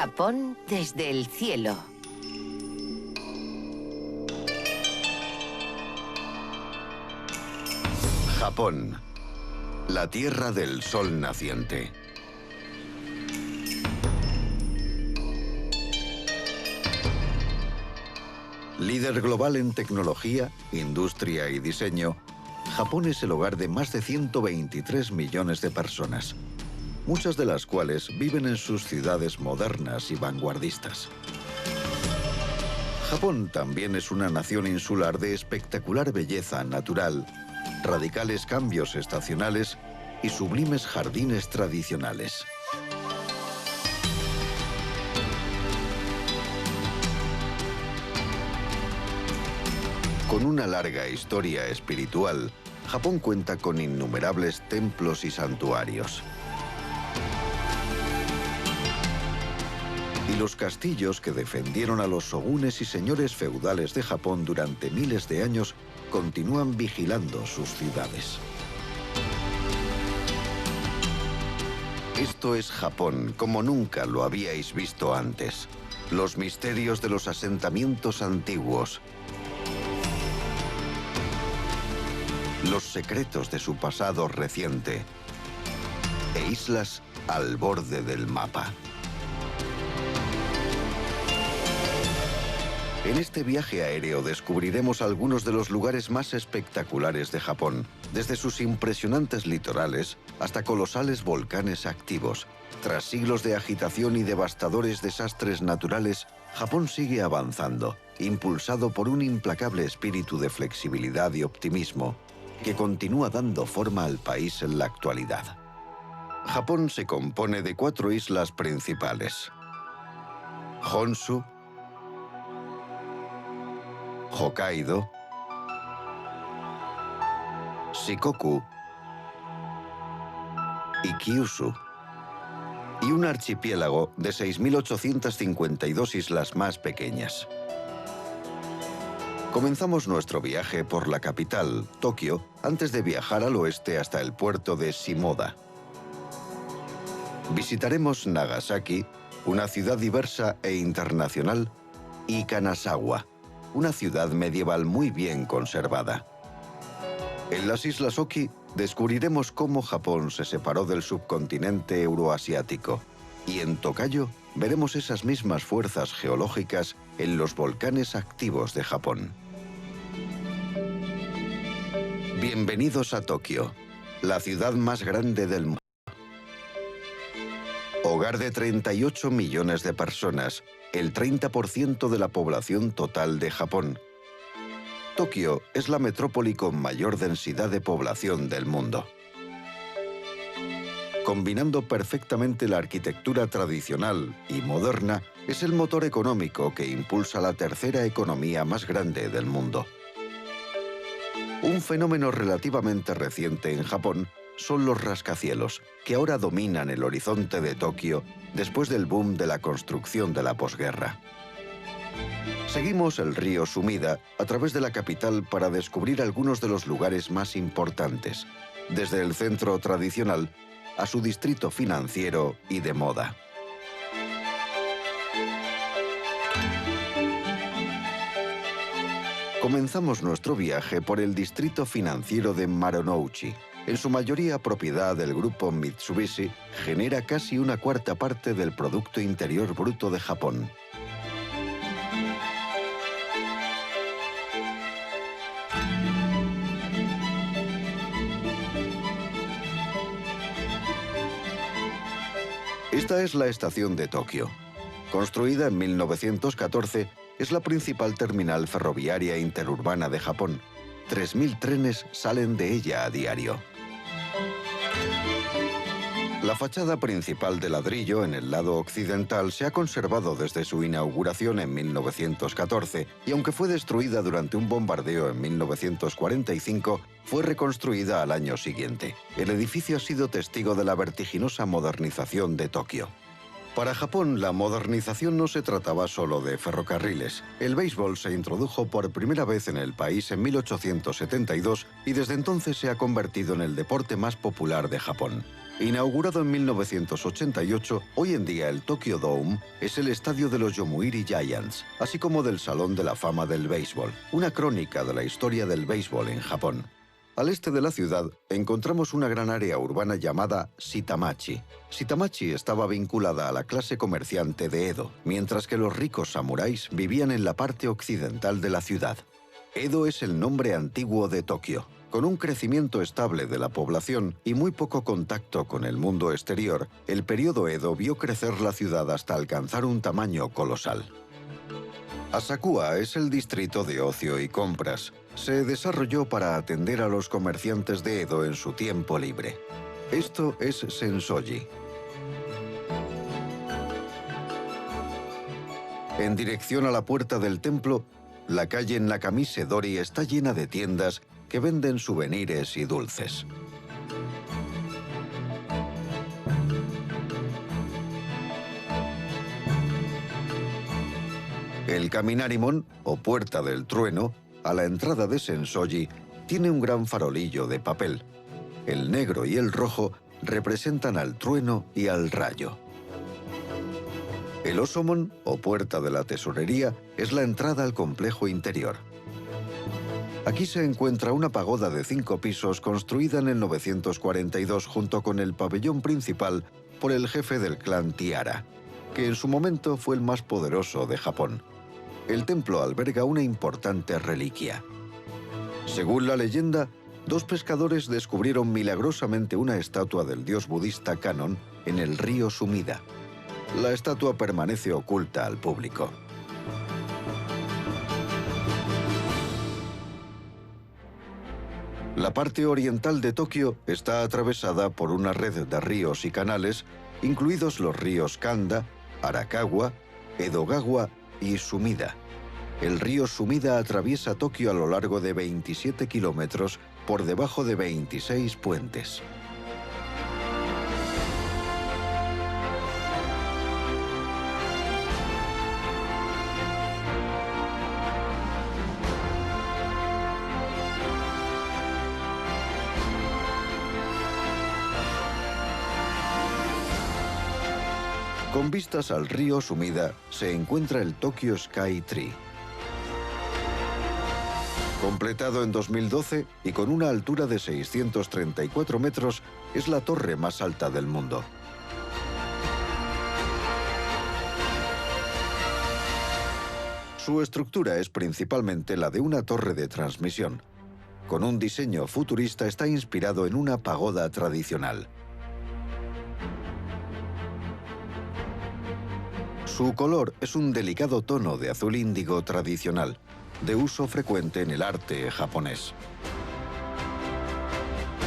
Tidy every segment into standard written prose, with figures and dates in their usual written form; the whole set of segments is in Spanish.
Japón desde el cielo. Japón, la tierra del sol naciente. Líder global en tecnología, industria y diseño, Japón es el hogar de más de 123 millones de personas, muchas de las cuales viven en sus ciudades modernas y vanguardistas. Japón también es una nación insular de espectacular belleza natural, radicales cambios estacionales y sublimes jardines tradicionales. Con una larga historia espiritual, Japón cuenta con innumerables templos y santuarios. Y los castillos que defendieron a los shogunes y señores feudales de Japón durante miles de años continúan vigilando sus ciudades. Esto es Japón como nunca lo habíais visto antes. Los misterios de los asentamientos antiguos, los secretos de su pasado reciente e islas al borde del mapa. En este viaje aéreo descubriremos algunos de los lugares más espectaculares de Japón, desde sus impresionantes litorales hasta colosales volcanes activos. Tras siglos de agitación y devastadores desastres naturales, Japón sigue avanzando, impulsado por un implacable espíritu de flexibilidad y optimismo, que continúa dando forma al país en la actualidad. Japón se compone de 4 islas principales: Honshu, Hokkaido, Shikoku y Kyushu, y un archipiélago de 6.852 islas más pequeñas. Comenzamos nuestro viaje por la capital, Tokio, antes de viajar al oeste hasta el puerto de Shimoda. Visitaremos Nagasaki, una ciudad diversa e internacional, y Kanazawa, una ciudad medieval muy bien conservada. En las Islas Oki descubriremos cómo Japón se separó del subcontinente euroasiático, y en Tokayo veremos esas mismas fuerzas geológicas en los volcanes activos de Japón. Bienvenidos a Tokio, la ciudad más grande del mundo. Hogar de 38 millones de personas, el 30% de la población total de Japón. Tokio es la metrópoli con mayor densidad de población del mundo. Combinando perfectamente la arquitectura tradicional y moderna, es el motor económico que impulsa la tercera economía más grande del mundo. Un fenómeno relativamente reciente en Japón son los rascacielos, que ahora dominan el horizonte de Tokio después del boom de la construcción de la posguerra. Seguimos el río Sumida a través de la capital para descubrir algunos de los lugares más importantes, desde el centro tradicional a su distrito financiero y de moda. Comenzamos nuestro viaje por el distrito financiero de Marunouchi. En su mayoría propiedad del grupo Mitsubishi, genera casi una cuarta parte del Producto Interior Bruto de Japón. Esta es la estación de Tokio. Construida en 1914, es la principal terminal ferroviaria interurbana de Japón. 3.000 trenes salen de ella a diario. La fachada principal de ladrillo en el lado occidental se ha conservado desde su inauguración en 1914 y aunque fue destruida durante un bombardeo en 1945, fue reconstruida al año siguiente. El edificio ha sido testigo de la vertiginosa modernización de Tokio. Para Japón, la modernización no se trataba solo de ferrocarriles. El béisbol se introdujo por primera vez en el país en 1872 y desde entonces se ha convertido en el deporte más popular de Japón. Inaugurado en 1988, hoy en día el Tokyo Dome es el estadio de los Yomiuri Giants, así como del Salón de la Fama del Béisbol, una crónica de la historia del béisbol en Japón. Al este de la ciudad encontramos una gran área urbana llamada Shitamachi. Shitamachi estaba vinculada a la clase comerciante de Edo, mientras que los ricos samuráis vivían en la parte occidental de la ciudad. Edo es el nombre antiguo de Tokio. Con un crecimiento estable de la población y muy poco contacto con el mundo exterior, el período Edo vio crecer la ciudad hasta alcanzar un tamaño colosal. Asakua es el distrito de ocio y compras. Se desarrolló para atender a los comerciantes de Edo en su tiempo libre. Esto es Sensoji. En dirección a la puerta del templo, la calle Nakamise Dori está llena de tiendas que venden souvenirs y dulces. El Kaminarimon, o Puerta del Trueno, a la entrada de Sensoji, tiene un gran farolillo de papel. El negro y el rojo representan al trueno y al rayo. El Osomon, o Puerta de la Tesorería, es la entrada al complejo interior. Aquí se encuentra una pagoda de 5 pisos construida en el 942 junto con el pabellón principal por el jefe del clan Taira, que en su momento fue el más poderoso de Japón. El templo alberga una importante reliquia. Según la leyenda, 2 pescadores descubrieron milagrosamente una estatua del dios budista Kannon en el río Sumida. La estatua permanece oculta al público. La parte oriental de Tokio está atravesada por una red de ríos y canales, incluidos los ríos Kanda, Arakawa, Edogawa y Sumida. El río Sumida atraviesa Tokio a lo largo de 27 kilómetros por debajo de 26 puentes. Con vistas al río Sumida se encuentra el Tokyo Sky Tree. Completado en 2012 y con una altura de 634 metros, es la torre más alta del mundo. Su estructura es principalmente la de una torre de transmisión. Con un diseño futurista, está inspirado en una pagoda tradicional. Su color es un delicado tono de azul índigo tradicional, de uso frecuente en el arte japonés.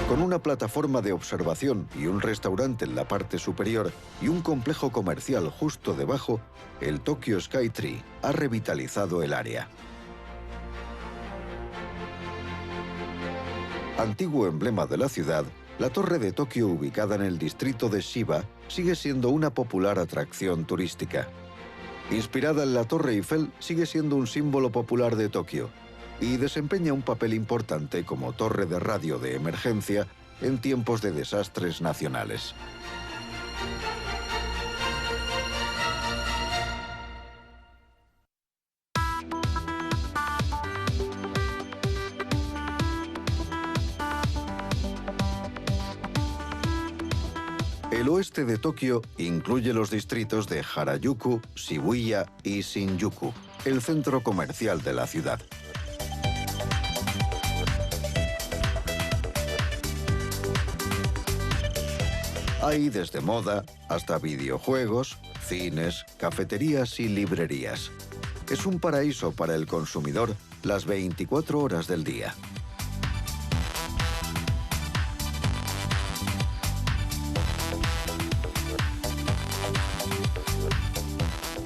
Con una plataforma de observación y un restaurante en la parte superior y un complejo comercial justo debajo, el Tokyo Sky Tree ha revitalizado el área. Antiguo emblema de la ciudad, la Torre de Tokio, ubicada en el distrito de Shiba, sigue siendo una popular atracción turística. Inspirada en la Torre Eiffel, sigue siendo un símbolo popular de Tokio y desempeña un papel importante como torre de radio de emergencia en tiempos de desastres nacionales. El oeste de Tokio incluye los distritos de Harajuku, Shibuya y Shinjuku, el centro comercial de la ciudad. Hay desde moda hasta videojuegos, cines, cafeterías y librerías. Es un paraíso para el consumidor las 24 horas del día.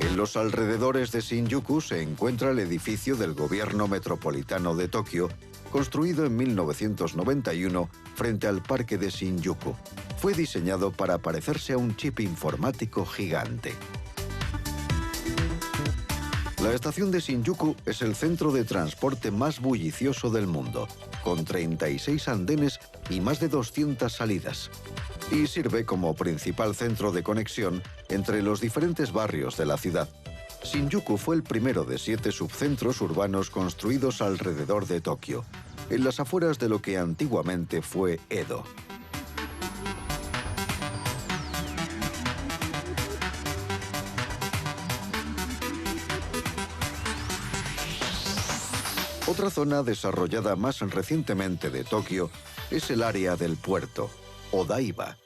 En los alrededores de Shinjuku se encuentra el edificio del Gobierno Metropolitano de Tokio, construido en 1991 frente al parque de Shinjuku. Fue diseñado para parecerse a un chip informático gigante. La estación de Shinjuku es el centro de transporte más bullicioso del mundo, con 36 andenes y más de 200 salidas. y sirve como principal centro de conexión entre los diferentes barrios de la ciudad. Shinjuku fue el primero de 7 subcentros urbanos construidos alrededor de Tokio, en las afueras de lo que antiguamente fue Edo. Otra zona desarrollada más recientemente de Tokio es el área del puerto, Odaiba.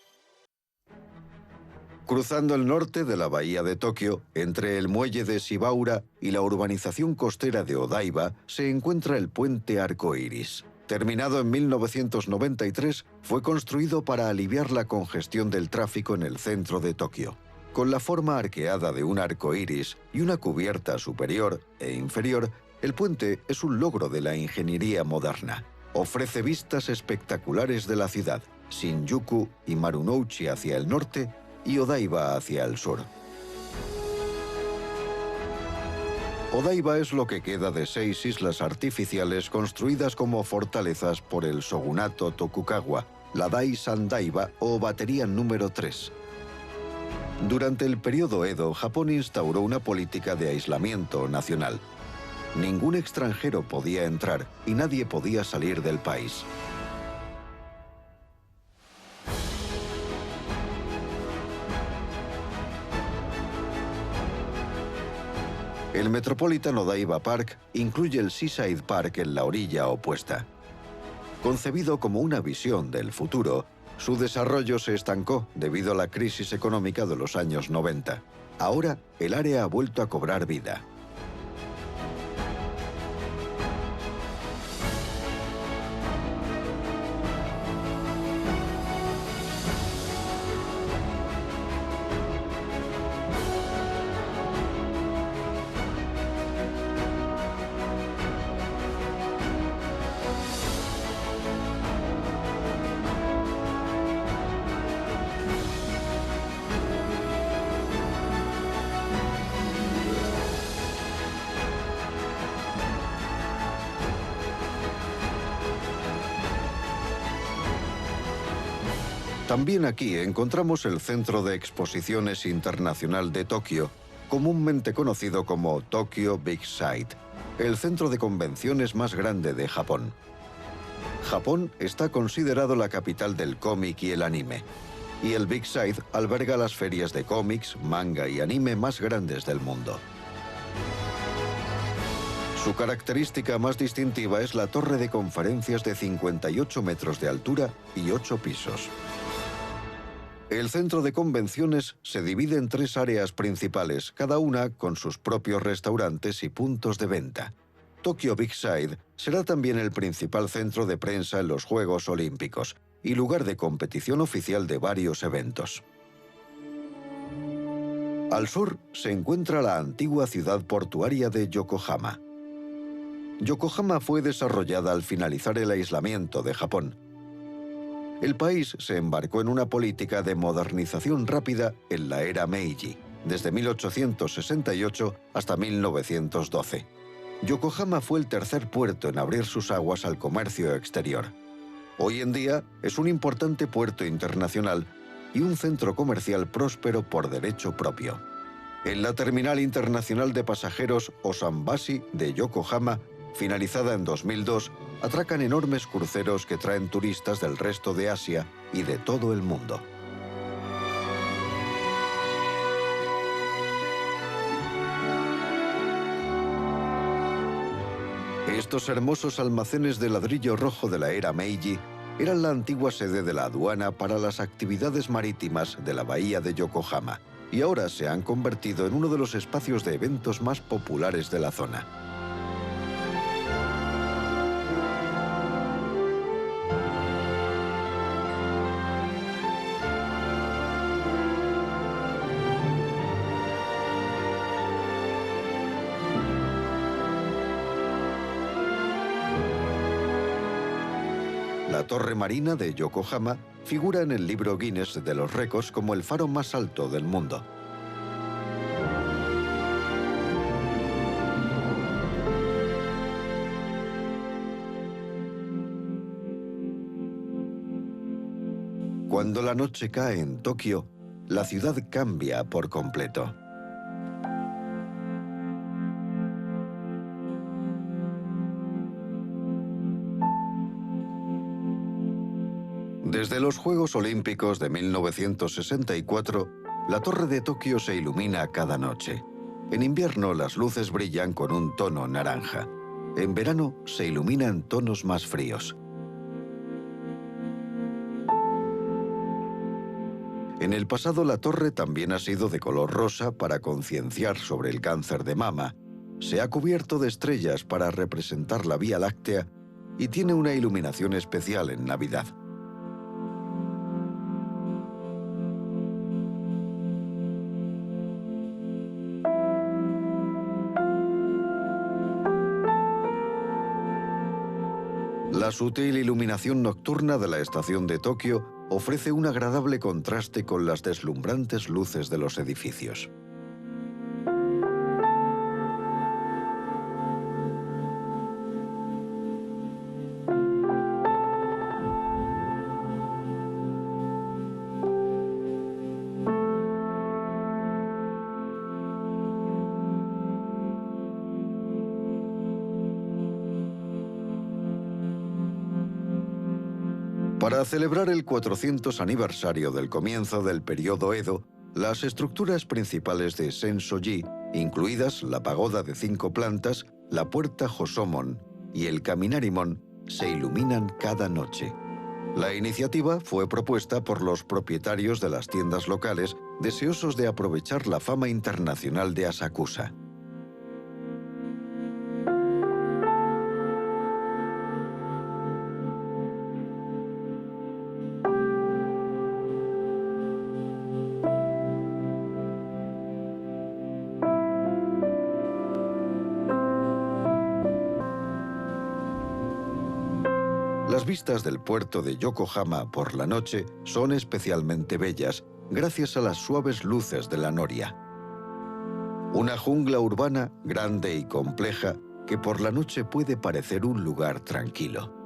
Cruzando el norte de la bahía de Tokio, entre el muelle de Shibaura y la urbanización costera de Odaiba, se encuentra el puente Arco Iris. Terminado en 1993, fue construido para aliviar la congestión del tráfico en el centro de Tokio. Con la forma arqueada de un arco iris y una cubierta superior e inferior, el puente es un logro de la ingeniería moderna. Ofrece vistas espectaculares de la ciudad, Shinjuku y Marunouchi hacia el norte y Odaiba hacia el sur. Odaiba es lo que queda de 6 islas artificiales construidas como fortalezas por el shogunato Tokugawa, la Dai-Sandaiba o batería número 3. Durante el periodo Edo, Japón instauró una política de aislamiento nacional. Ningún extranjero podía entrar y nadie podía salir del país. El Metropolitan Odaiba Park incluye el Seaside Park en la orilla opuesta. Concebido como una visión del futuro, su desarrollo se estancó debido a la crisis económica de los años 90. Ahora, el área ha vuelto a cobrar vida. También aquí encontramos el Centro de Exposiciones Internacional de Tokio, comúnmente conocido como Tokyo Big Sight, el centro de convenciones más grande de Japón. Japón está considerado la capital del cómic y el anime, y el Big Sight alberga las ferias de cómics, manga y anime más grandes del mundo. Su característica más distintiva es la torre de conferencias de 58 metros de altura y 8 pisos. El centro de convenciones se divide en 3 áreas principales, cada una con sus propios restaurantes y puntos de venta. Tokyo Big Sight será también el principal centro de prensa en los Juegos Olímpicos y lugar de competición oficial de varios eventos. Al sur se encuentra la antigua ciudad portuaria de Yokohama. Yokohama fue desarrollada al finalizar el aislamiento de Japón. El país se embarcó en una política de modernización rápida en la era Meiji, desde 1868 hasta 1912. Yokohama fue el tercer puerto en abrir sus aguas al comercio exterior. Hoy en día es un importante puerto internacional y un centro comercial próspero por derecho propio. En la Terminal Internacional de Pasajeros Osanbashi de Yokohama, finalizada en 2002, atracan enormes cruceros que traen turistas del resto de Asia y de todo el mundo. Estos hermosos almacenes de ladrillo rojo de la era Meiji eran la antigua sede de la aduana para las actividades marítimas de la bahía de Yokohama y ahora se han convertido en uno de los espacios de eventos más populares de la zona. La Torre Marina de Yokohama figura en el libro Guinness de los récords como el faro más alto del mundo. Cuando la noche cae en Tokio, la ciudad cambia por completo. Desde los Juegos Olímpicos de 1964, la Torre de Tokio se ilumina cada noche. En invierno las luces brillan con un tono naranja. En verano se ilumina en tonos más fríos. En el pasado la torre también ha sido de color rosa para concienciar sobre el cáncer de mama. Se ha cubierto de estrellas para representar la Vía Láctea y tiene una iluminación especial en Navidad. La sutil iluminación nocturna de la estación de Tokio ofrece un agradable contraste con las deslumbrantes luces de los edificios. Para celebrar el 400 aniversario del comienzo del periodo Edo, las estructuras principales de Sensoji, incluidas la pagoda de 5 plantas, la puerta Hosomon y el Kaminarimon, se iluminan cada noche. La iniciativa fue propuesta por los propietarios de las tiendas locales, deseosos de aprovechar la fama internacional de Asakusa. Las vistas del puerto de Yokohama por la noche son especialmente bellas gracias a las suaves luces de la noria. Una jungla urbana grande y compleja que por la noche puede parecer un lugar tranquilo.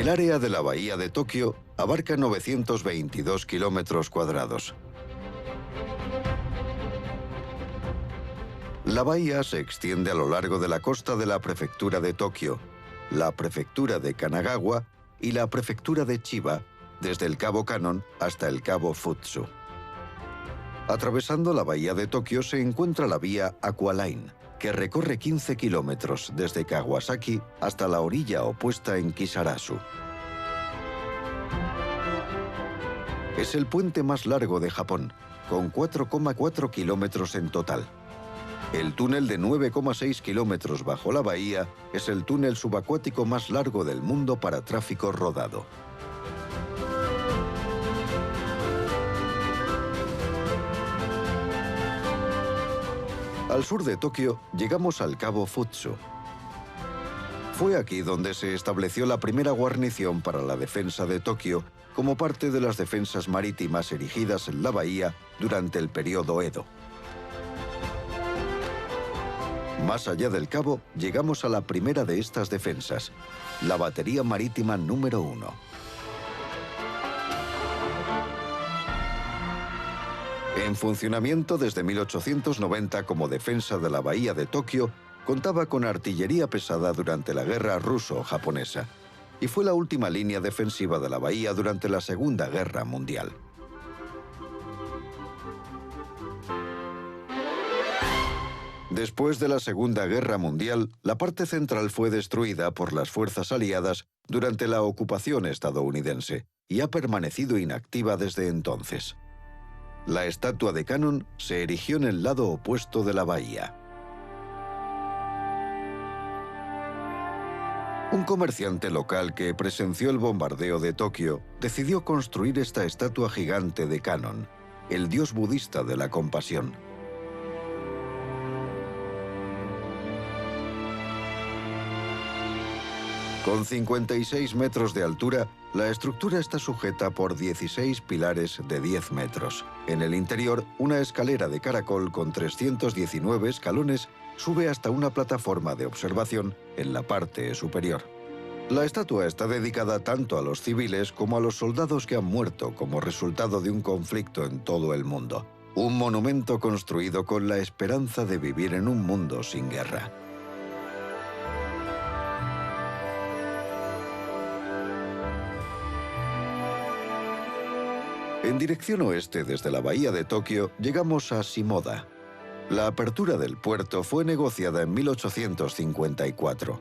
El área de la bahía de Tokio abarca 922 kilómetros cuadrados. La bahía se extiende a lo largo de la costa de la prefectura de Tokio, la prefectura de Kanagawa y la prefectura de Chiba, desde el cabo Kannon hasta el cabo Futsu. Atravesando la bahía de Tokio se encuentra la vía Aqualine, que recorre 15 kilómetros desde Kawasaki hasta la orilla opuesta en Kisarazu. Es el puente más largo de Japón, con 4,4 kilómetros en total. El túnel de 9,6 kilómetros bajo la bahía es el túnel subacuático más largo del mundo para tráfico rodado. Al sur de Tokio llegamos al cabo Futsu. Fue aquí donde se estableció la primera guarnición para la defensa de Tokio como parte de las defensas marítimas erigidas en la bahía durante el periodo Edo. Más allá del cabo, llegamos a la primera de estas defensas, la batería marítima número 1. En funcionamiento desde 1890 como defensa de la bahía de Tokio, contaba con artillería pesada durante la guerra ruso-japonesa y fue la última línea defensiva de la bahía durante la Segunda Guerra Mundial. Después de la Segunda Guerra Mundial, la parte central fue destruida por las fuerzas aliadas durante la ocupación estadounidense y ha permanecido inactiva desde entonces. La estatua de Kannon se erigió en el lado opuesto de la bahía. Un comerciante local que presenció el bombardeo de Tokio decidió construir esta estatua gigante de Kannon, el dios budista de la compasión. Con 56 metros de altura, la estructura está sujeta por 16 pilares de 10 metros. En el interior, una escalera de caracol con 319 escalones sube hasta una plataforma de observación en la parte superior. La estatua está dedicada tanto a los civiles como a los soldados que han muerto como resultado de un conflicto en todo el mundo. Un monumento construido con la esperanza de vivir en un mundo sin guerra. En dirección oeste desde la bahía de Tokio llegamos a Shimoda. La apertura del puerto fue negociada en 1854.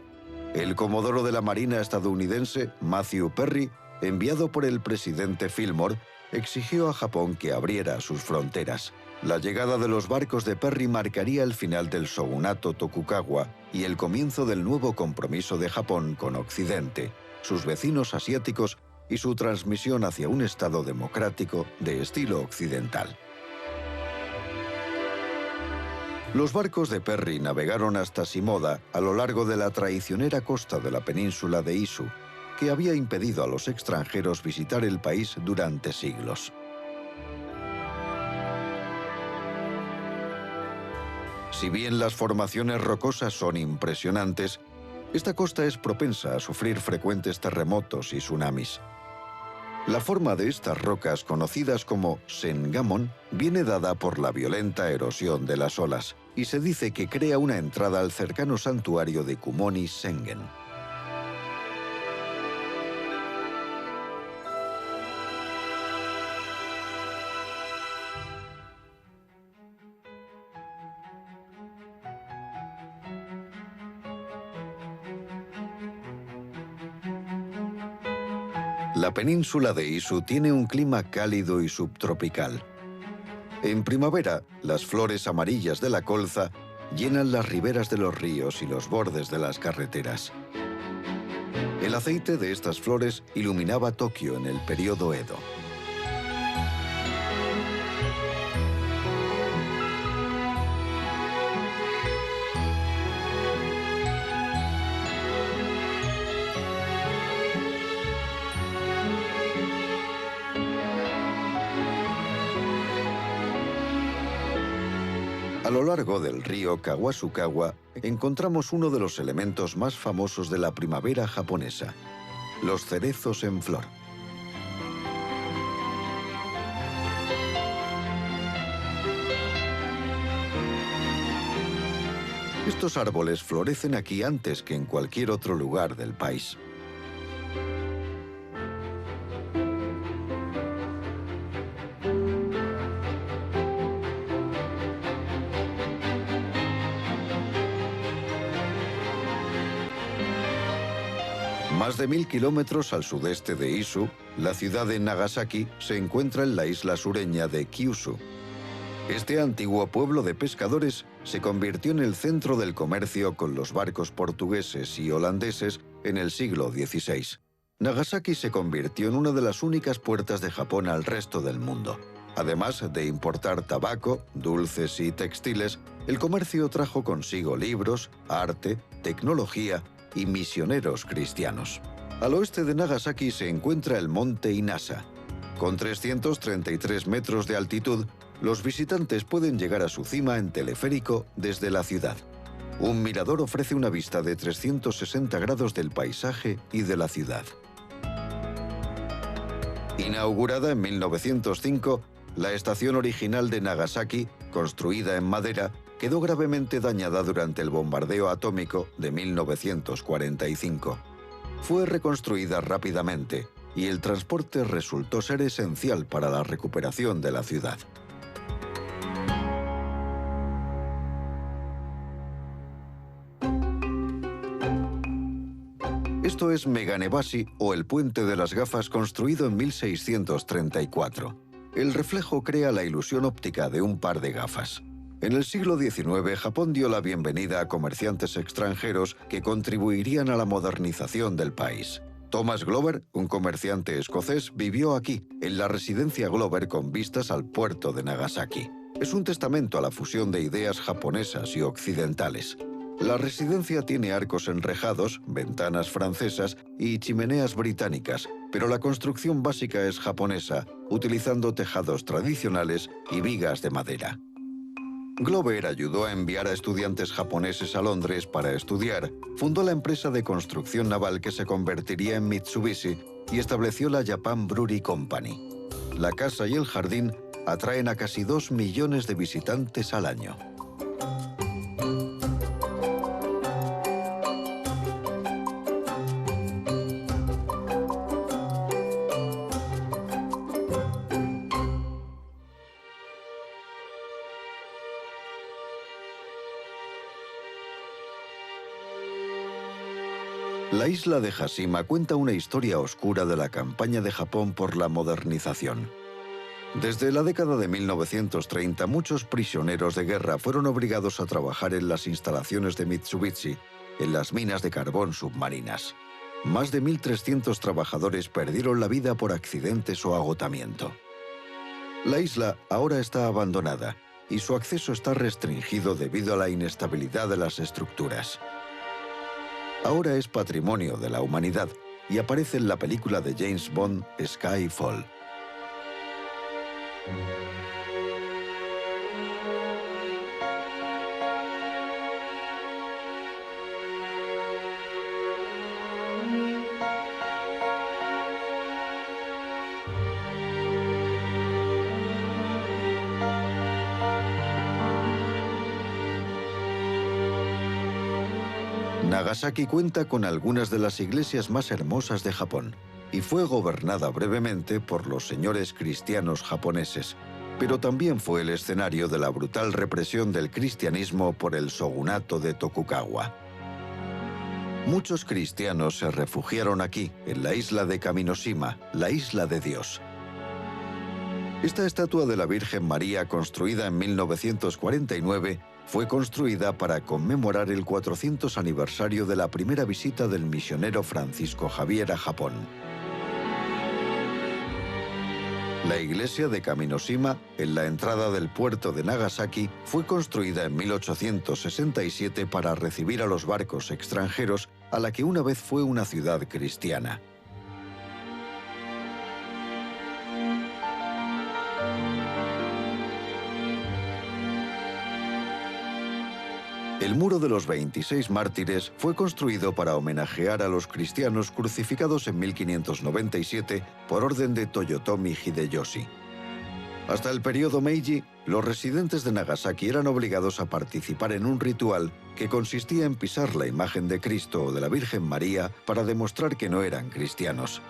El comodoro de la Marina estadounidense, Matthew Perry, enviado por el presidente Fillmore, exigió a Japón que abriera sus fronteras. La llegada de los barcos de Perry marcaría el final del shogunato Tokugawa y el comienzo del nuevo compromiso de Japón con Occidente, sus vecinos asiáticos y su transmisión hacia un Estado democrático de estilo occidental. Los barcos de Perry navegaron hasta Shimoda a lo largo de la traicionera costa de la península de Izu, que había impedido a los extranjeros visitar el país durante siglos. Si bien las formaciones rocosas son impresionantes, esta costa es propensa a sufrir frecuentes terremotos y tsunamis. La forma de estas rocas, conocidas como sengamon, viene dada por la violenta erosión de las olas y se dice que crea una entrada al cercano santuario de Kumoni Sengen. La península de Izu tiene un clima cálido y subtropical. En primavera, las flores amarillas de la colza llenan las riberas de los ríos y los bordes de las carreteras. El aceite de estas flores iluminaba Tokio en el periodo Edo. A lo largo del río Kawasukawa encontramos uno de los elementos más famosos de la primavera japonesa, los cerezos en flor. Estos árboles florecen aquí antes que en cualquier otro lugar del país. Más de 1000 kilómetros al sudeste de Izu, la ciudad de Nagasaki se encuentra en la isla sureña de Kyushu. Este antiguo pueblo de pescadores se convirtió en el centro del comercio con los barcos portugueses y holandeses en el siglo XVI. Nagasaki se convirtió en una de las únicas puertas de Japón al resto del mundo. Además de importar tabaco, dulces y textiles, el comercio trajo consigo libros, arte, tecnología y misioneros cristianos. Al oeste de Nagasaki se encuentra el monte Inasa. Con 333 metros de altitud, los visitantes pueden llegar a su cima en teleférico desde la ciudad. Un mirador ofrece una vista de 360 grados del paisaje y de la ciudad. Inaugurada en 1905, la estación original de Nagasaki, construida en madera, quedó gravemente dañada durante el bombardeo atómico de 1945. Fue reconstruida rápidamente y el transporte resultó ser esencial para la recuperación de la ciudad. Esto es Meganebashi, o el puente de las gafas, construido en 1634. El reflejo crea la ilusión óptica de un par de gafas. En el siglo XIX, Japón dio la bienvenida a comerciantes extranjeros que contribuirían a la modernización del país. Thomas Glover, un comerciante escocés, vivió aquí, en la residencia Glover con vistas al puerto de Nagasaki. Es un testamento a la fusión de ideas japonesas y occidentales. La residencia tiene arcos enrejados, ventanas francesas y chimeneas británicas, pero la construcción básica es japonesa, utilizando tejados tradicionales y vigas de madera. Glover ayudó a enviar a estudiantes japoneses a Londres para estudiar, fundó la empresa de construcción naval que se convertiría en Mitsubishi y estableció la Japan Brewery Company. La casa y el jardín atraen a casi 2 millones de visitantes al año. La isla de Hashima cuenta una historia oscura de la campaña de Japón por la modernización. Desde la década de 1930, muchos prisioneros de guerra fueron obligados a trabajar en las instalaciones de Mitsubishi, en las minas de carbón submarinas. Más de 1.300 trabajadores perdieron la vida por accidentes o agotamiento. La isla ahora está abandonada y su acceso está restringido debido a la inestabilidad de las estructuras. Ahora es patrimonio de la humanidad y aparece en la película de James Bond, Skyfall. Nagasaki cuenta con algunas de las iglesias más hermosas de Japón y fue gobernada brevemente por los señores cristianos japoneses, pero también fue el escenario de la brutal represión del cristianismo por el shogunato de Tokugawa. Muchos cristianos se refugiaron aquí, en la isla de Kaminoshima, la isla de Dios. Esta estatua de la Virgen María, construida en 1949, fue construida para conmemorar el 400 aniversario de la primera visita del misionero Francisco Javier a Japón. La iglesia de Kaminoshima, en la entrada del puerto de Nagasaki, fue construida en 1867 para recibir a los barcos extranjeros a la que una vez fue una ciudad cristiana. El Muro de los 26 Mártires fue construido para homenajear a los cristianos crucificados en 1597 por orden de Toyotomi Hideyoshi. Hasta el periodo Meiji, los residentes de Nagasaki eran obligados a participar en un ritual que consistía en pisar la imagen de Cristo o de la Virgen María para demostrar que no eran cristianos.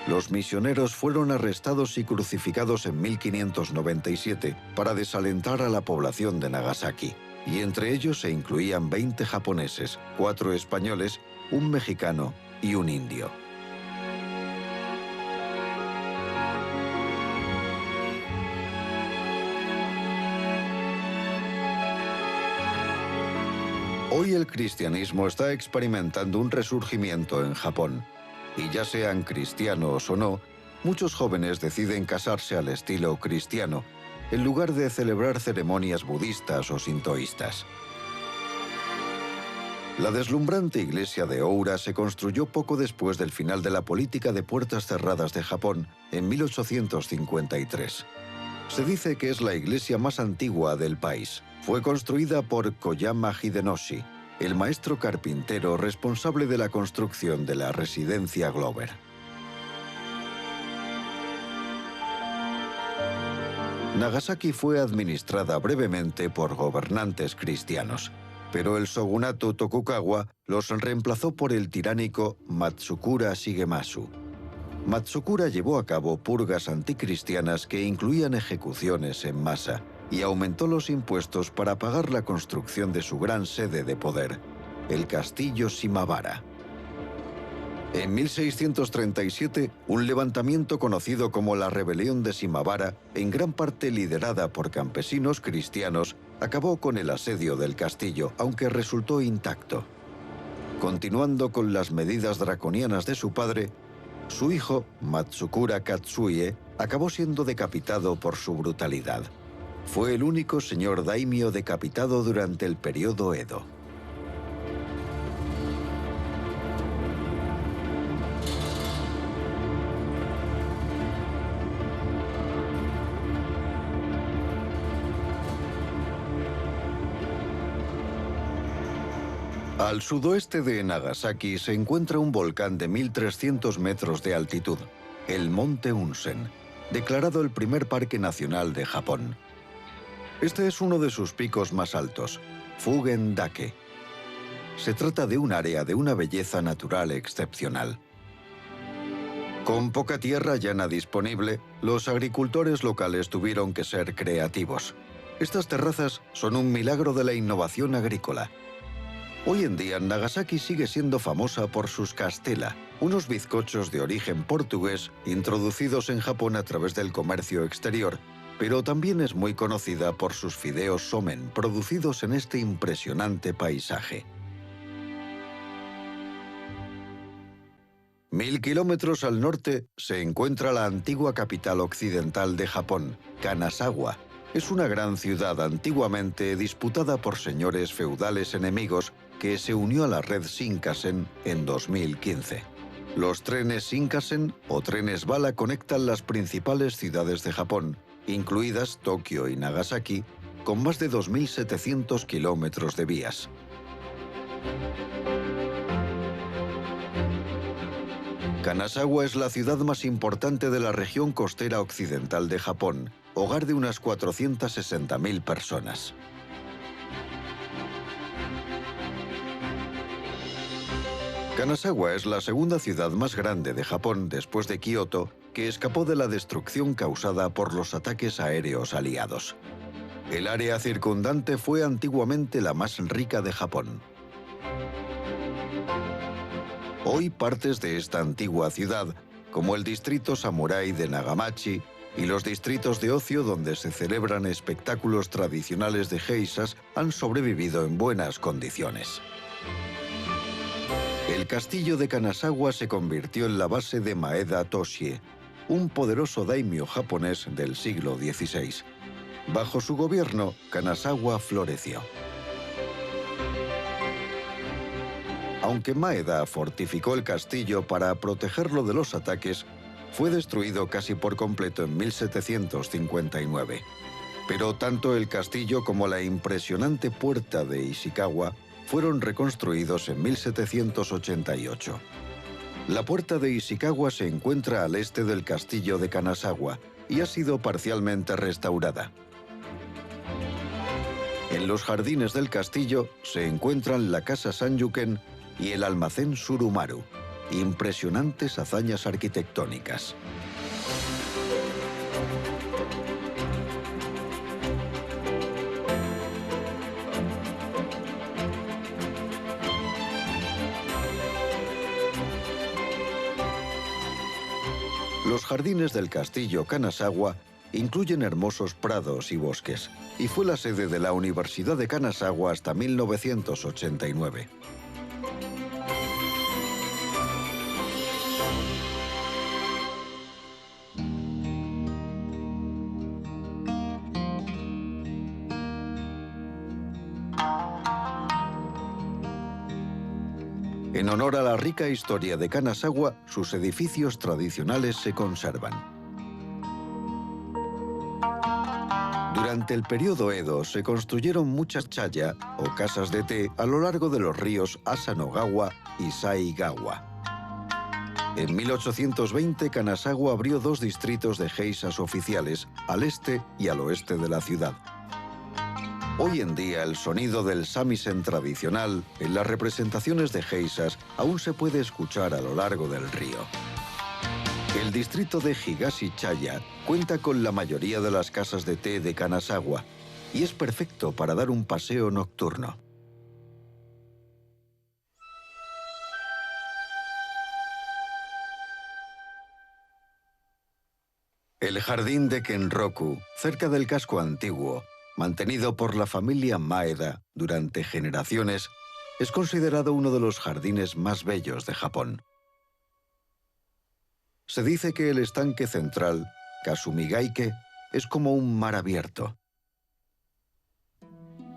Los misioneros fueron arrestados y crucificados en 1597 para desalentar a la población de Nagasaki, y entre ellos se incluían 20 japoneses, 4 españoles, un mexicano y un indio. Hoy el cristianismo está experimentando un resurgimiento en Japón. Y ya sean cristianos o no, muchos jóvenes deciden casarse al estilo cristiano, en lugar de celebrar ceremonias budistas o sintoístas. La deslumbrante iglesia de Oura se construyó poco después del final de la política de puertas cerradas de Japón, en 1853. Se dice que es la iglesia más antigua del país. Fue construida por Koyama Hidenoshi, el maestro carpintero responsable de la construcción de la residencia Glover. Nagasaki fue administrada brevemente por gobernantes cristianos, pero el shogunato Tokugawa los reemplazó por el tiránico Matsukura Shigemasu. Matsukura llevó a cabo purgas anticristianas que incluían ejecuciones en masa, y aumentó los impuestos para pagar la construcción de su gran sede de poder, el castillo Shimabara. En 1637, un levantamiento conocido como la Rebelión de Shimabara, en gran parte liderada por campesinos cristianos, acabó con el asedio del castillo, aunque resultó intacto. Continuando con las medidas draconianas de su padre, su hijo, Matsukura Katsuie, acabó siendo decapitado por su brutalidad. Fue el único señor daimyo decapitado durante el periodo Edo. Al sudoeste de Nagasaki se encuentra un volcán de 1.300 metros de altitud, el Monte Unsen, declarado el primer parque nacional de Japón. Este es uno de sus picos más altos, Fugen-dake. Se trata de un área de una belleza natural excepcional. Con poca tierra llana disponible, los agricultores locales tuvieron que ser creativos. Estas terrazas son un milagro de la innovación agrícola. Hoy en día, Nagasaki sigue siendo famosa por sus castela, unos bizcochos de origen portugués introducidos en Japón a través del comercio exterior, pero también es muy conocida por sus fideos somen producidos en este impresionante paisaje. 1000 kilómetros al norte se encuentra la antigua capital occidental de Japón, Kanazawa. Es una gran ciudad antiguamente disputada por señores feudales enemigos que se unió a la red Shinkansen en 2015. Los trenes Shinkansen o trenes bala conectan las principales ciudades de Japón, incluidas Tokio y Nagasaki, con más de 2.700 kilómetros de vías. Kanazawa es la ciudad más importante de la región costera occidental de Japón, hogar de unas 460.000 personas. Kanazawa es la segunda ciudad más grande de Japón después de Kioto, que escapó de la destrucción causada por los ataques aéreos aliados. El área circundante fue antiguamente la más rica de Japón. Hoy partes de esta antigua ciudad, como el distrito samurái de Nagamachi y los distritos de ocio donde se celebran espectáculos tradicionales de geishas, han sobrevivido en buenas condiciones. El castillo de Kanazawa se convirtió en la base de Maeda Toshie, un poderoso daimyo japonés del siglo XVI. Bajo su gobierno, Kanazawa floreció. Aunque Maeda fortificó el castillo para protegerlo de los ataques, fue destruido casi por completo en 1759. Pero tanto el castillo como la impresionante puerta de Ishikawa fueron reconstruidos en 1788. La puerta de Ishikawa se encuentra al este del castillo de Kanazawa y ha sido parcialmente restaurada. En los jardines del castillo se encuentran la casa Sanyuken y el almacén Surumaru, impresionantes hazañas arquitectónicas. Los jardines del castillo Kanazawa incluyen hermosos prados y bosques, y fue la sede de la Universidad de Kanazawa hasta 1989. En honor a la rica historia de Kanazawa, sus edificios tradicionales se conservan. Durante el periodo Edo se construyeron muchas chaya o casas de té a lo largo de los ríos Asanogawa y Saigawa. En 1820, Kanazawa abrió dos distritos de geishas oficiales, al este y al oeste de la ciudad. Hoy en día, el sonido del samisen tradicional en las representaciones de geishas aún se puede escuchar a lo largo del río. El distrito de Higashi-Chaya cuenta con la mayoría de las casas de té de Kanazawa y es perfecto para dar un paseo nocturno. El jardín de Kenroku, cerca del casco antiguo, mantenido por la familia Maeda durante generaciones, Es considerado uno de los jardines más bellos de Japón. Se dice que el estanque central, Kasumigaike, es como un mar abierto.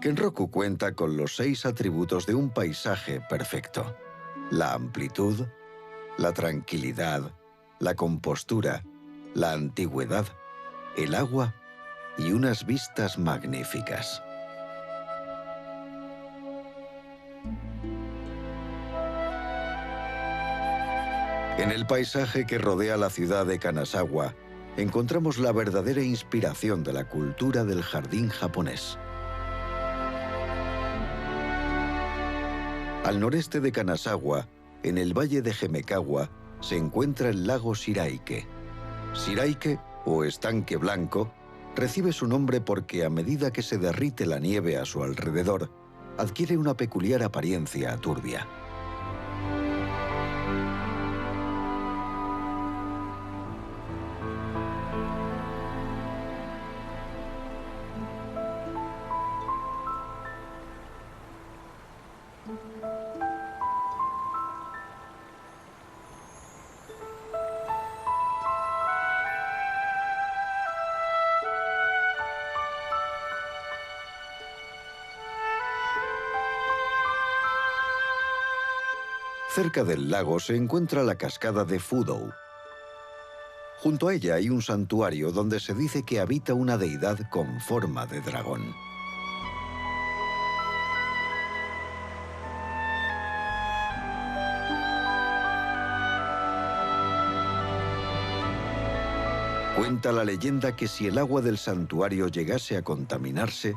Kenroku cuenta con los 6 atributos de un paisaje perfecto: la amplitud, la tranquilidad, la compostura, la antigüedad, el agua y unas vistas magníficas. En el paisaje que rodea la ciudad de Kanazawa, encontramos la verdadera inspiración de la cultura del jardín japonés. Al noreste de Kanazawa, en el valle de Himekawa, se encuentra el lago Shiraike. Shiraike, o estanque blanco, recibe su nombre porque a medida que se derrite la nieve a su alrededor, adquiere una peculiar apariencia turbia. Cerca del lago se encuentra la cascada de Fudou. Junto a ella hay un santuario donde se dice que habita una deidad con forma de dragón. Cuenta la leyenda que si el agua del santuario llegase a contaminarse,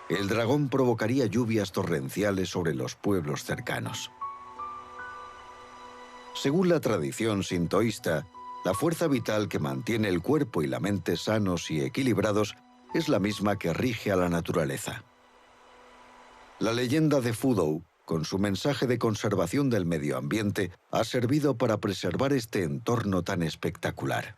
el dragón provocaría lluvias torrenciales sobre los pueblos cercanos. Según la tradición sintoísta, la fuerza vital que mantiene el cuerpo y la mente sanos y equilibrados es la misma que rige a la naturaleza. La leyenda de Fudou, con su mensaje de conservación del medio ambiente, ha servido para preservar este entorno tan espectacular.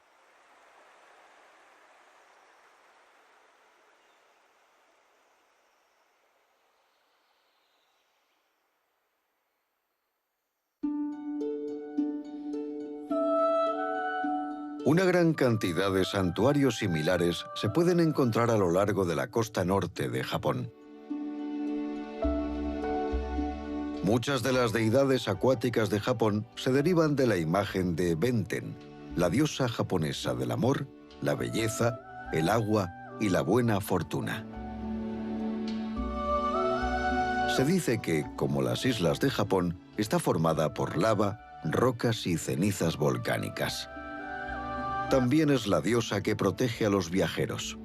Una gran cantidad de santuarios similares se pueden encontrar a lo largo de la costa norte de Japón. Muchas de las deidades acuáticas de Japón se derivan de la imagen de Benten, la diosa japonesa del amor, la belleza, el agua y la buena fortuna. Se dice que, como las islas de Japón, está formada por lava, rocas y cenizas volcánicas. También es la diosa que protege a los viajeros.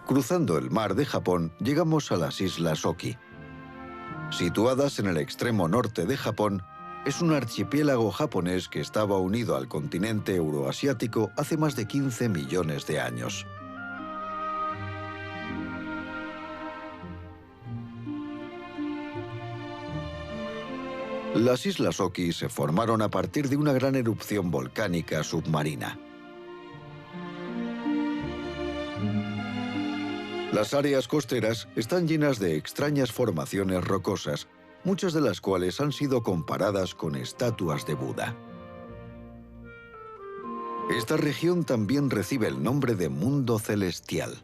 Cruzando el mar de Japón, llegamos a las Islas Oki. Situadas en el extremo norte de Japón, es un archipiélago japonés que estaba unido al continente euroasiático hace más de 15 millones de años. Las Islas Oki se formaron a partir de una gran erupción volcánica submarina. Las áreas costeras están llenas de extrañas formaciones rocosas, muchas de las cuales han sido comparadas con estatuas de Buda. Esta región también recibe el nombre de mundo celestial.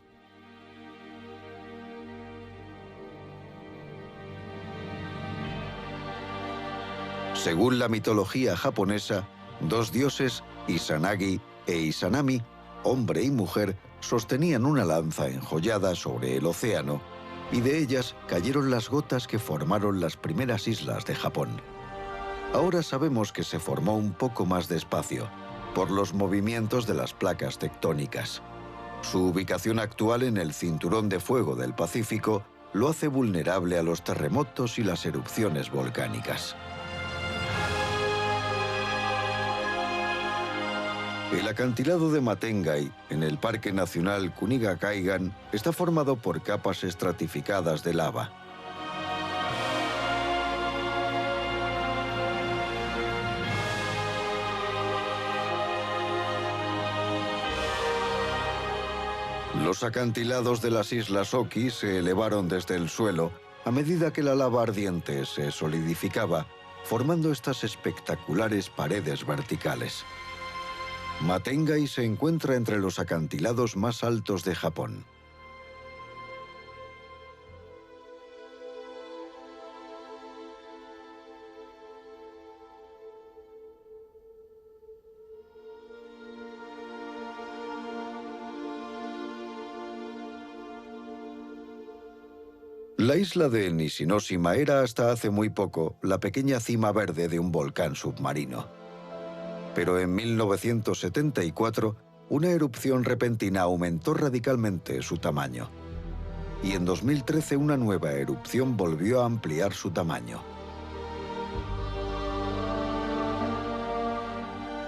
Según la mitología japonesa, 2 dioses, Izanagi e Izanami, hombre y mujer, sostenían una lanza enjollada sobre el océano, y de ellas cayeron las gotas que formaron las primeras islas de Japón. Ahora sabemos que se formó un poco más despacio, por los movimientos de las placas tectónicas. Su ubicación actual en el cinturón de fuego del Pacífico lo hace vulnerable a los terremotos y las erupciones volcánicas. El acantilado de Matengai, en el Parque Nacional Kuniga Kaigan, está formado por capas estratificadas de lava. Los acantilados de las islas Oki se elevaron desde el suelo a medida que la lava ardiente se solidificaba, formando estas espectaculares paredes verticales. Matengai se encuentra entre los acantilados más altos de Japón. La isla de Nishinoshima era hasta hace muy poco la pequeña cima verde de un volcán submarino. Pero en 1974, una erupción repentina aumentó radicalmente su tamaño. Y en 2013 una nueva erupción volvió a ampliar su tamaño.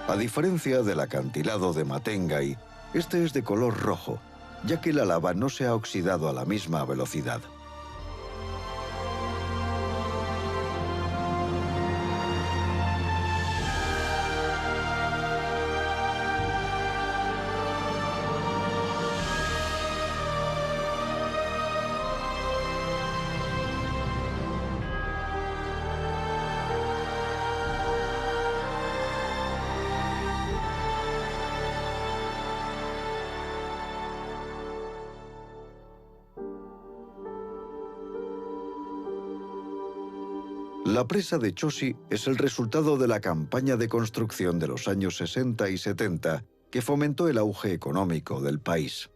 A diferencia del acantilado de Matengai, este es de color rojo, ya que la lava no se ha oxidado a la misma velocidad. La presa de Choshi es el resultado de la campaña de construcción de los años 60 y 70 que fomentó el auge económico del país.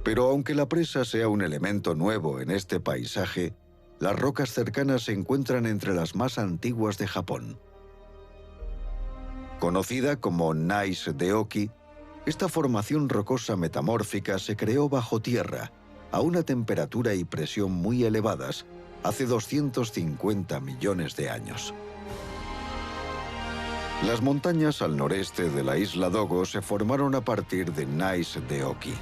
Pero aunque la presa sea un elemento nuevo en este paisaje, las rocas cercanas se encuentran entre las más antiguas de Japón. Conocida como Gneiss de Oki, esta formación rocosa metamórfica se creó bajo tierra, a una temperatura y presión muy elevadas, hace 250 millones de años. Las montañas al noreste de la isla Dogo se formaron a partir de Gneiss de Oki.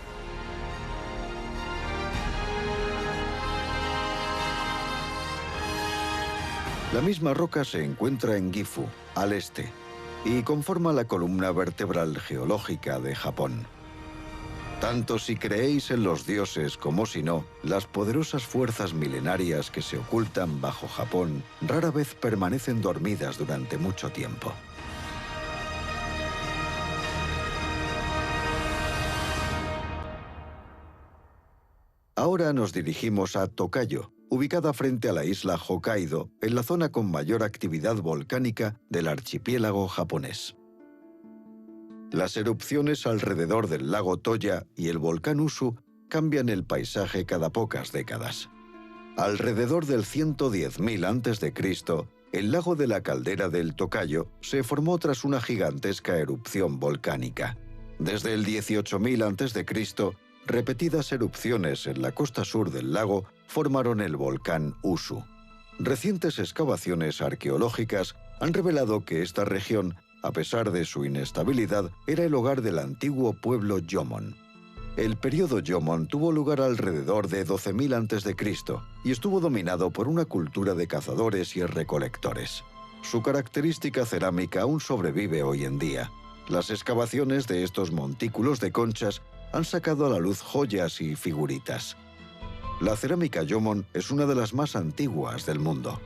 La misma roca se encuentra en Gifu, al este, y conforma la columna vertebral geológica de Japón. Tanto si creéis en los dioses como si no, las poderosas fuerzas milenarias que se ocultan bajo Japón rara vez permanecen dormidas durante mucho tiempo. Ahora nos dirigimos a Tokayo, ubicada frente a la isla Hokkaido, en la zona con mayor actividad volcánica del archipiélago japonés. Las erupciones alrededor del lago Toya y el volcán Usu cambian el paisaje cada pocas décadas. Alrededor del 110.000 a.C., el lago de la caldera del Tokayo se formó tras una gigantesca erupción volcánica. Desde el 18.000 a.C., repetidas erupciones en la costa sur del lago formaron el volcán Usu. Recientes excavaciones arqueológicas han revelado que esta región, a pesar de su inestabilidad, era el hogar del antiguo pueblo Jomon. El período Jomon tuvo lugar alrededor de 12.000 a.C. y estuvo dominado por una cultura de cazadores y recolectores. Su característica cerámica aún sobrevive hoy en día. Las excavaciones de estos montículos de conchas han sacado a la luz joyas y figuritas. La cerámica Jomon es una de las más antiguas del mundo.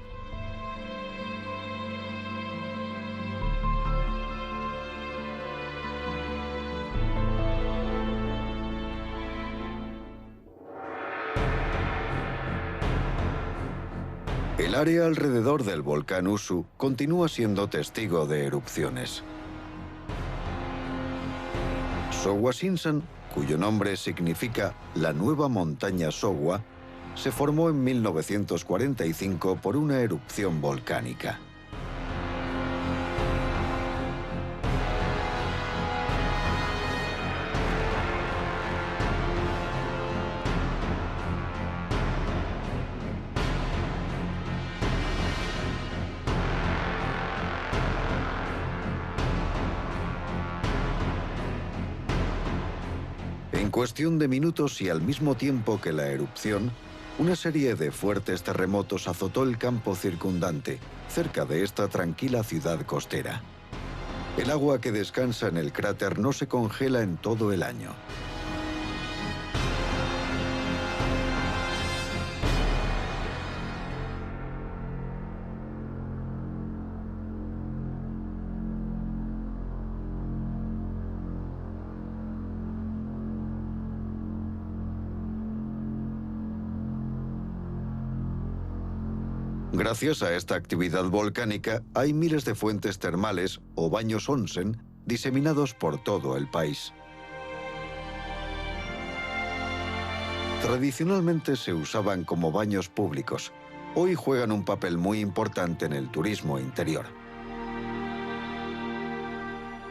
El área alrededor del volcán Usu continúa siendo testigo de erupciones. Sowa Shinsan, cuyo nombre significa la nueva montaña Sowa, se formó en 1945 por una erupción volcánica. En cuestión de minutos y al mismo tiempo que la erupción, una serie de fuertes terremotos azotó el campo circundante, cerca de esta tranquila ciudad costera. El agua que descansa en el cráter no se congela en todo el año. Gracias a esta actividad volcánica, hay miles de fuentes termales o baños onsen diseminados por todo el país. Tradicionalmente se usaban como baños públicos. Hoy juegan un papel muy importante en el turismo interior.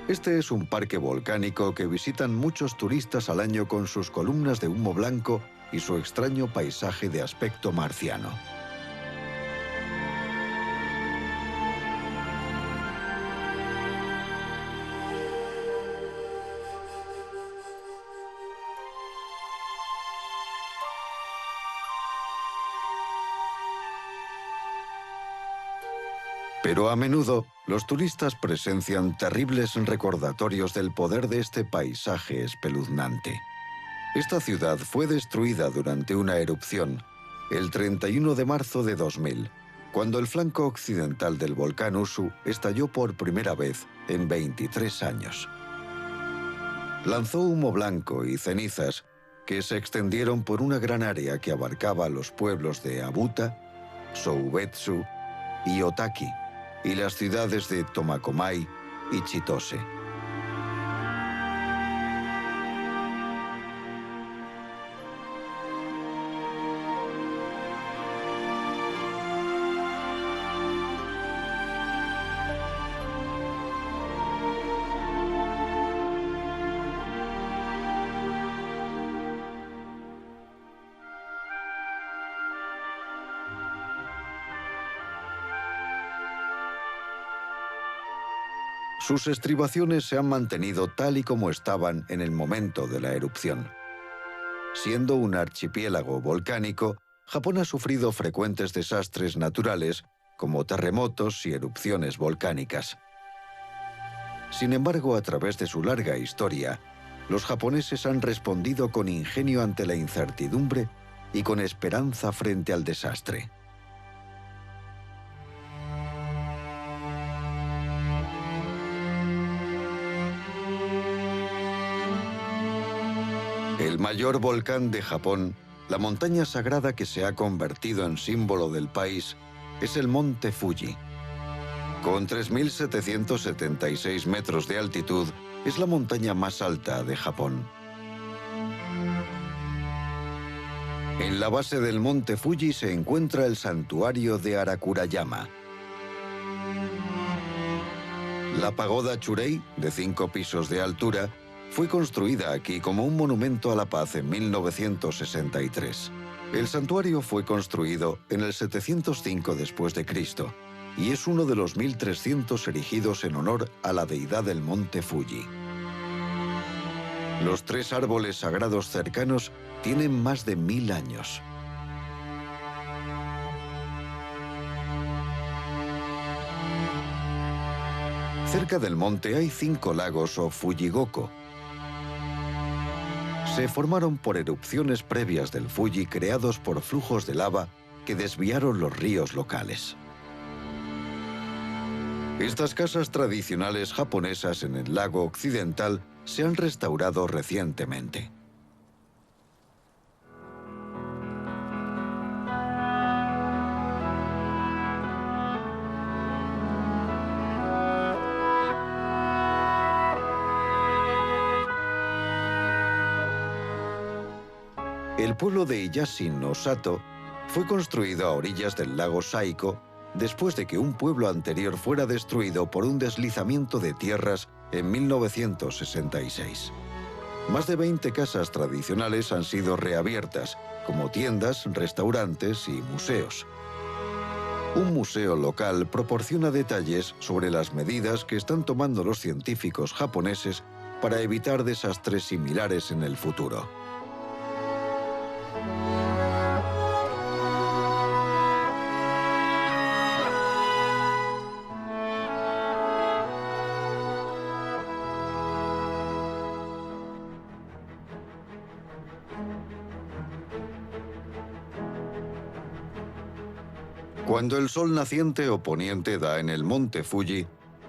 Este es un parque volcánico que visitan muchos turistas al año con sus columnas de humo blanco y su extraño paisaje de aspecto marciano. Pero a menudo, los turistas presencian terribles recordatorios del poder de este paisaje espeluznante. Esta ciudad fue destruida durante una erupción, el 31 de marzo de 2000, cuando el flanco occidental del volcán Usu estalló por primera vez en 23 años. Lanzó humo blanco y cenizas que se extendieron por una gran área que abarcaba los pueblos de Abuta, Soubetsu y Otaki, y las ciudades de Tomakomai y Chitose. Sus estribaciones se han mantenido tal y como estaban en el momento de la erupción. Siendo un archipiélago volcánico, Japón ha sufrido frecuentes desastres naturales como terremotos y erupciones volcánicas. Sin embargo, a través de su larga historia, los japoneses han respondido con ingenio ante la incertidumbre y con esperanza frente al desastre. El mayor volcán de Japón, la montaña sagrada que se ha convertido en símbolo del país, es el monte Fuji. Con 3.776 metros de altitud, es la montaña más alta de Japón. En la base del monte Fuji se encuentra el santuario de Arakurayama. La pagoda Churei, de 5 pisos de altura, fue construida aquí como un monumento a la paz en 1963. El santuario fue construido en el 705 después de Cristo y es uno de los 1.300 erigidos en honor a la deidad del monte Fuji. Los 3 árboles sagrados cercanos tienen más de 1000 años. Cerca del monte hay 5 lagos o Fujigoko. Se formaron por erupciones previas del Fuji creados por flujos de lava que desviaron los ríos locales. Estas casas tradicionales japonesas en el lago occidental se han restaurado recientemente. El pueblo de Iyasin no Sato fue construido a orillas del lago Saiko después de que un pueblo anterior fuera destruido por un deslizamiento de tierras en 1966. Más de 20 casas tradicionales han sido reabiertas, como tiendas, restaurantes y museos. Un museo local proporciona detalles sobre las medidas que están tomando los científicos japoneses para evitar desastres similares en el futuro. Cuando el sol naciente o poniente da en el monte Fuji,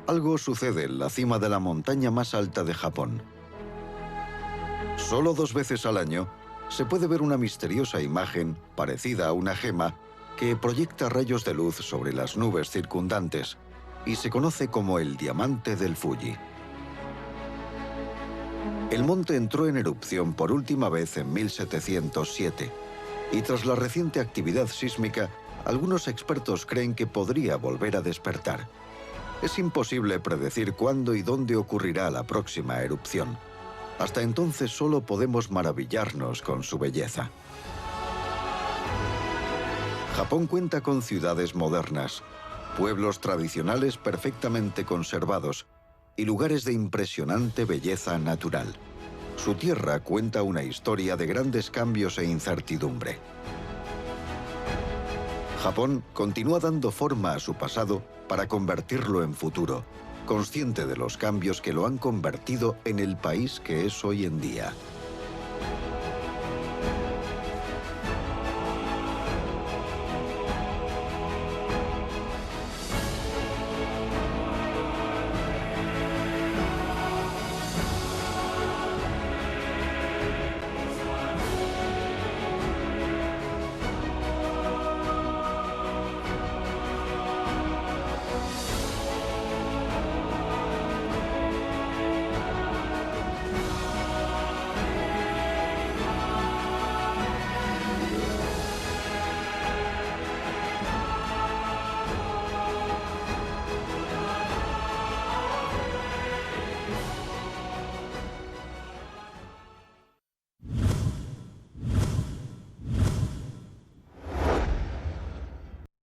algo sucede en la cima de la montaña más alta de Japón. Solo 2 veces al año se puede ver una misteriosa imagen parecida a una gema que proyecta rayos de luz sobre las nubes circundantes y se conoce como el diamante del Fuji. El monte entró en erupción por última vez en 1707 y tras la reciente actividad sísmica, algunos expertos creen que podría volver a despertar. Es imposible predecir cuándo y dónde ocurrirá la próxima erupción. Hasta entonces solo podemos maravillarnos con su belleza. Japón cuenta con ciudades modernas, pueblos tradicionales perfectamente conservados y lugares de impresionante belleza natural. Su tierra cuenta una historia de grandes cambios e incertidumbre. Japón continúa dando forma a su pasado para convertirlo en futuro, consciente de los cambios que lo han convertido en el país que es hoy en día.